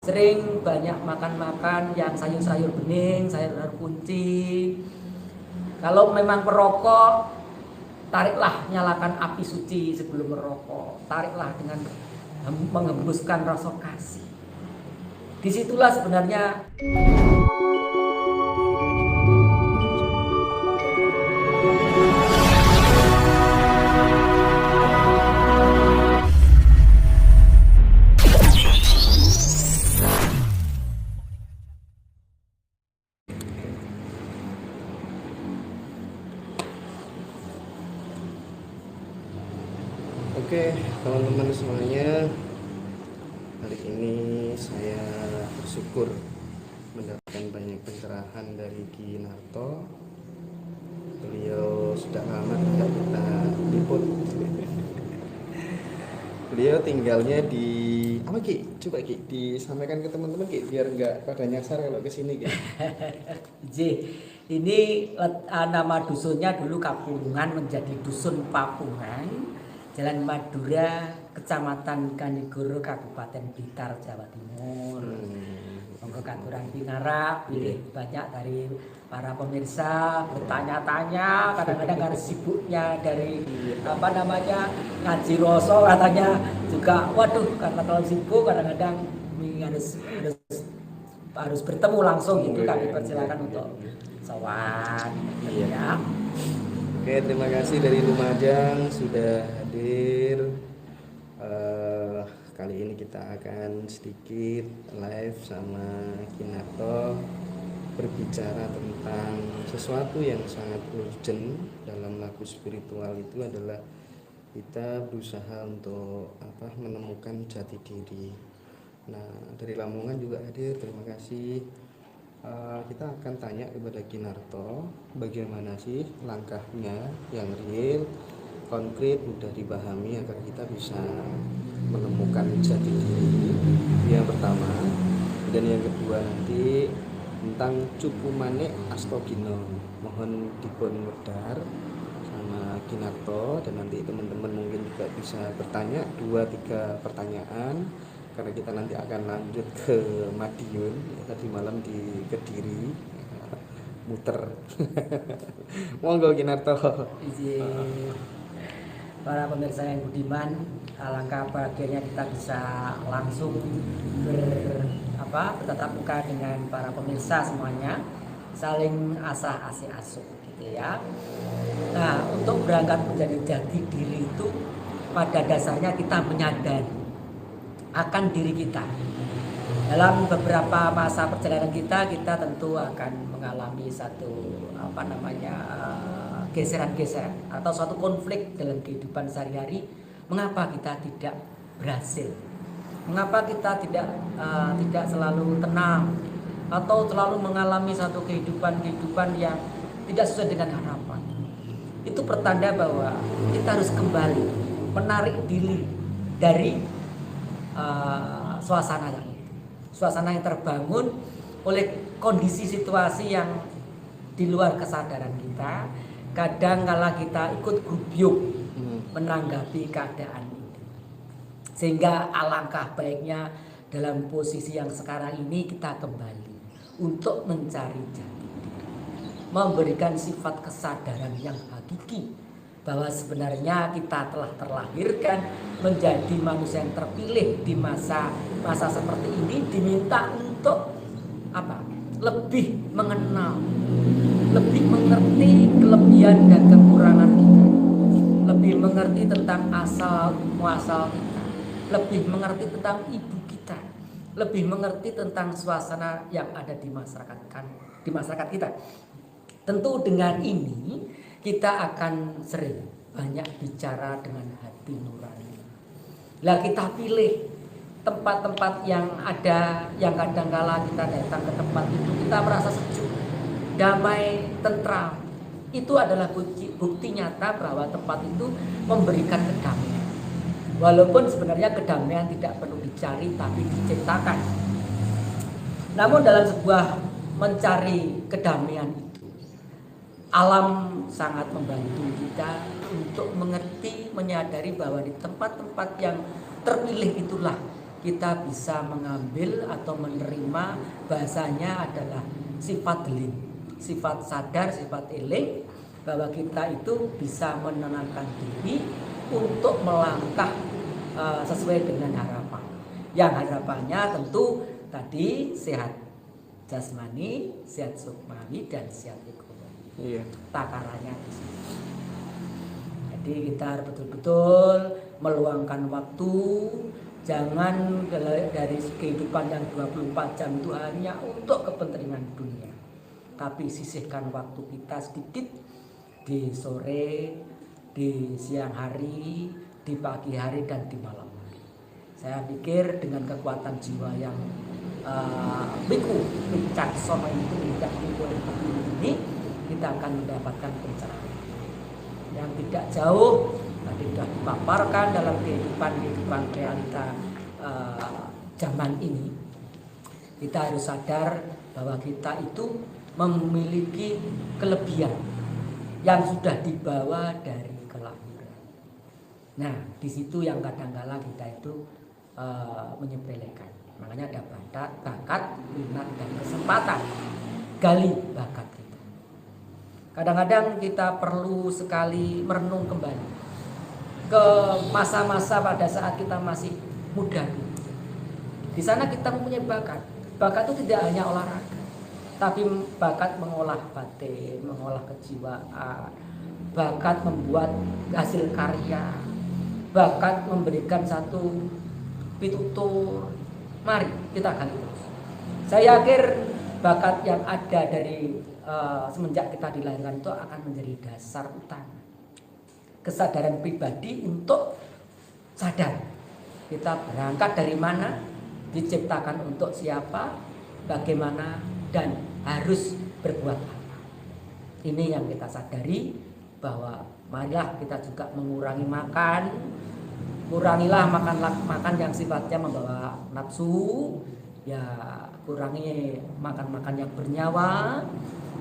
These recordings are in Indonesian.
Sering banyak makan-makan yang sayur-sayur bening, sayur-sayur kunci. Kalau memang perokok, tariklah, nyalakan api suci sebelum merokok. Tariklah dengan menghembuskan rasa kasih. Disitulah sebenarnya Oke, teman-teman semuanya, hari ini saya bersyukur mendapatkan banyak pencerahan dari Ki Narto. Beliau sudah lama tidak kita liput. Beliau tinggalnya di apa Ki? Coba Ki disampaikan ke teman-teman Ki, biar nggak pada nyasar kalau ke sini Ki. ini nama dusunnya dulu Kapulungan menjadi Dusun Papungan, Jalan Madura, Kecamatan Kanigoro, Kabupaten Blitar, Jawa Timur. Monggo katuran pinarak, banyak dari para pemirsa bertanya-tanya, kadang-kadang harus sibuknya dari ngaji roso, katanya juga waduh karena terlalu sibuk kadang-kadang harus bertemu langsung gitu. Kami persilakan untuk sowan ya. Oke, terima kasih dari Lumajang sudah hadir. Kali ini kita akan sedikit live sama Ki Narto, berbicara tentang sesuatu yang sangat urgent dalam laku spiritual. Itu adalah kita berusaha untuk menemukan jati diri. Nah, dari Lamongan juga hadir, terima kasih. Kita akan tanya kepada Ki Narto bagaimana sih langkahnya yang real, konkret, mudah dipahami agar kita bisa menemukan jati diri yang pertama. Dan yang kedua nanti tentang cupu manik astogino. Mohon dipun wedar sama Ki Narto, dan nanti teman-teman mungkin juga bisa bertanya 2-3 pertanyaan karena kita nanti akan lanjut ke Madiun. Tadi malam di Kediri muter. Monggo Ki Narto. Para pemirsa yang budiman, alangkah bahagianya kita bisa langsung bertatap muka dengan para pemirsa semuanya, saling asih asuh gitu ya. Nah, untuk berangkat menjadi jati diri itu pada dasarnya kita menyadari akan diri kita. Dalam beberapa masa perjalanan kita tentu akan mengalami satu geseran-geseran atau suatu konflik dalam kehidupan sehari-hari. Mengapa kita tidak berhasil? Mengapa kita tidak selalu tenang atau selalu mengalami satu kehidupan yang tidak sesuai dengan harapan? Itu pertanda bahwa kita harus kembali menarik diri dari suasana yang terbangun oleh kondisi situasi yang di luar kesadaran kita. Kadang kala kita ikut gubyuk menanggapi keadaan ini, sehingga alangkah baiknya dalam posisi yang sekarang ini kita kembali untuk mencari jati diri, memberikan sifat kesadaran yang hakiki bahwa sebenarnya kita telah terlahirkan menjadi manusia yang terpilih di masa seperti ini, diminta untuk lebih mengenal, lebih mengerti kelebihan dan kekurangan kita, lebih mengerti tentang asal muasal kita, lebih mengerti tentang ibu kita, lebih mengerti tentang suasana yang ada di masyarakat kita. Tentu dengan ini kita akan sering banyak bicara dengan hati nurani. Lah kita pilih tempat-tempat yang ada, yang kadangkala kita datang ke tempat itu kita merasa sejuk, damai, tentram. Itu adalah bukti nyata bahwa tempat itu memberikan kedamaian. Walaupun sebenarnya kedamaian tidak perlu dicari tapi diciptakan. Namun dalam sebuah mencari kedamaian itu, alam sangat membantu kita untuk mengerti, menyadari bahwa di tempat-tempat yang terpilih itulah kita bisa mengambil atau menerima bahasanya adalah sifat deling, sifat sadar, sifat eling, bahwa kita itu bisa menenangkan diri untuk melangkah sesuai dengan harapan. Yang harapannya tentu tadi sehat jasmani, sehat sukmawi, dan sehat ekonomi. Iya. Takarannya di situ. Jadi kita harus betul-betul meluangkan waktu. Jangan dari kehidupan yang 24 jam itu hanya untuk kepentingan dunia. Tapi sisihkan waktu kita sedikit di sore, di siang hari, di pagi hari, dan di malam hari. Saya pikir dengan kekuatan jiwa yang bijaksana itu tidak ini, kita akan mendapatkan pencerahan yang tidak jauh tadi sudah dipaparkan dalam kehidupan realita zaman ini. Kita harus sadar bahwa kita itu memiliki kelebihan yang sudah dibawa dari kelahiran. Nah, di situ yang kadang-kala kita itu menyepelekan. Makanya ada bakat, minat, dan kesempatan. Gali bakat kita. Kadang-kadang kita perlu sekali merenung kembali ke masa-masa pada saat kita masih muda. Di sana kita mempunyai bakat. Bakat itu tidak hanya olahraga, tapi bakat mengolah batin, mengolah kejiwaan, bakat membuat hasil karya, bakat memberikan satu pitutur. Mari kita gali terus. Saya yakin bakat yang ada dari semenjak kita dilahirkan itu akan menjadi dasar utama kesadaran pribadi untuk sadar kita berangkat dari mana, diciptakan untuk siapa, bagaimana, dan harus berbuat apa. Ini yang kita sadari, bahwa marilah kita juga mengurangi makan. Kurangilah makan yang sifatnya membawa nafsu, ya kurangi makan yang bernyawa.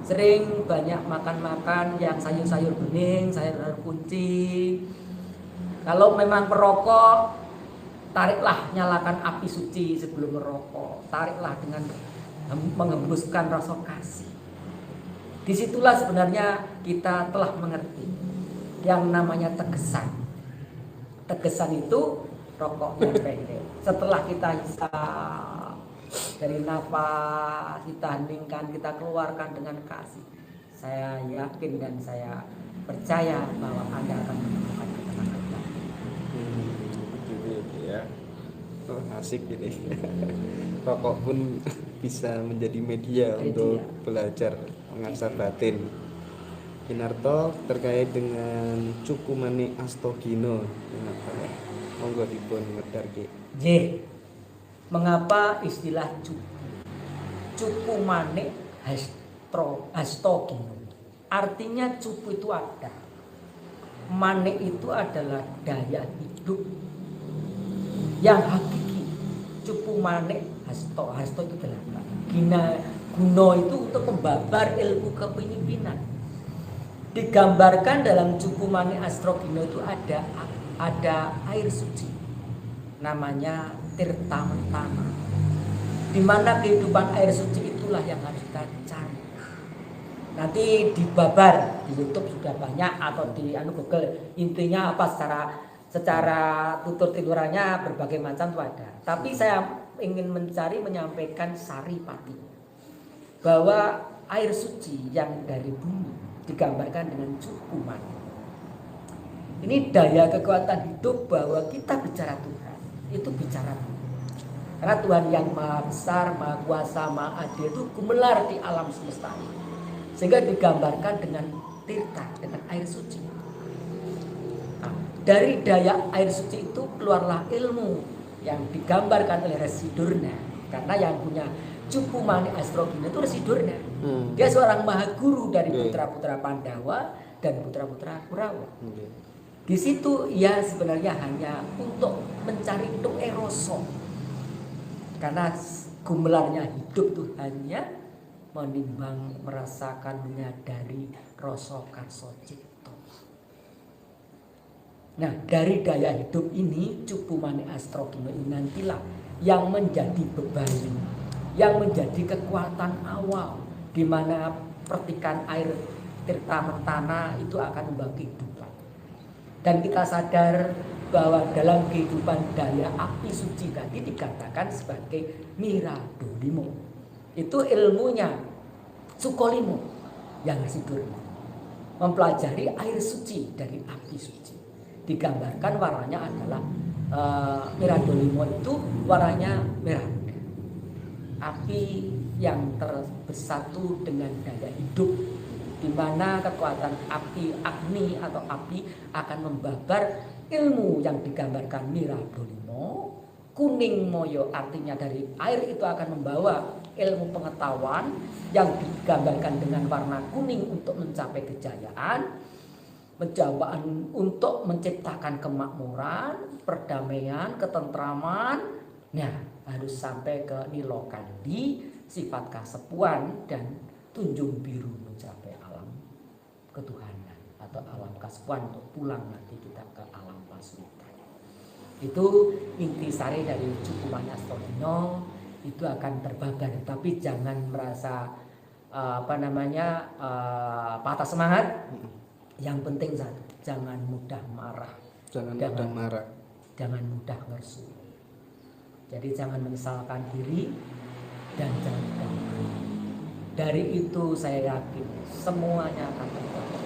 Sering banyak makan yang sayur-sayur bening, sayur kunci. Kalau memang perokok, tariklah, nyalakan api suci sebelum merokok. Tariklah dengan menghembuskan rasa kasih. Disitulah sebenarnya kita telah mengerti yang namanya tegesan. Tegesan itu rokoknya pendek. Setelah kita hisap dari nafas, kita heningkan, kita keluarkan dengan kasih. Saya yakin dan saya percaya bahwa Anda akan menemukan ketenangan. Ya. Oh, asik ini. Rokok pun bisa menjadi media untuk belajar mengasah batin. Kinarto terkait dengan Cukumane Astagina. Monggo dipun ngedarke. Nggih. Mengapa istilah Cukumane Astagina? Artinya cupu itu ada. Mane itu adalah daya hidup yang hakiki. Cupu mane hasto itu adalah guna itu untuk membabar ilmu kepemimpinan. Digambarkan dalam Cupu mane Astagina itu ada air suci, namanya Tirta Mentana, di mana kehidupan air suci itulah yang harus kita cari. Nanti dibabar di YouTube sudah banyak, atau di Google, intinya apa secara tutur-tuturannya berbagai macam itu ada. Tapi saya ingin menyampaikan saripati, bahwa air suci yang dari bumi digambarkan dengan Cupu mane. Ini daya kekuatan hidup, bahwa kita bicara Tuhan itu bicara Tuhan. Karena Tuhan yang maha besar, maha kuasa, maha adil itu gumelar di alam semesta ini, sehingga digambarkan dengan tirta, dengan air suci. Nah, dari daya air suci itu keluarlah ilmu yang digambarkan oleh Resi Durna. Karena yang punya Cupu mane Astagina itu Resi Durna. Dia seorang maha guru dari putra-putra Pandawa dan putra-putra Kurawa. Di situ ia sebenarnya hanya untuk mencari tuk eroso. Karena gumelarnya hidup itu hanya menimbang, merasakan, menyadari rasa karsa cipta. Nah, dari daya hidup ini Cupu mane Astagina ini nantilah yang menjadi beban, yang menjadi kekuatan awal di mana percikan air tirta mentana itu akan membawa kehidupan. Dan kita sadar bahwa dalam kehidupan daya api suci tadi dikatakan sebagai miradolimo. Itu ilmunya Sukolimo yang sidur, mempelajari air suci dari api suci. Digambarkan warnanya adalah miradolimo itu warnanya merah. Api yang bersatu dengan daya hidup, di mana kekuatan api Agni atau api akan membabar ilmu yang digambarkan miradolimo. Kuning moyo artinya dari air itu akan membawa ilmu pengetahuan yang digambarkan dengan warna kuning untuk mencapai kejayaan, pencobaan untuk menciptakan kemakmuran, perdamaian, ketentraman. Nah, harus sampai ke nilokandi, sifat kasepuan, dan tunjung biru mencapai alam ketuhanan atau alam kasepuan untuk pulang nanti kita ke alam pasurutan. Itu intisari dari Cukuman Astodino, itu akan terbabar, tapi jangan merasa patah semangat. Yang penting satu, jangan mudah marah, jangan mudah ngersu. Jadi jangan menyesalkan diri dan jangan mudah marah. Dari itu saya yakin semuanya akan terbabar.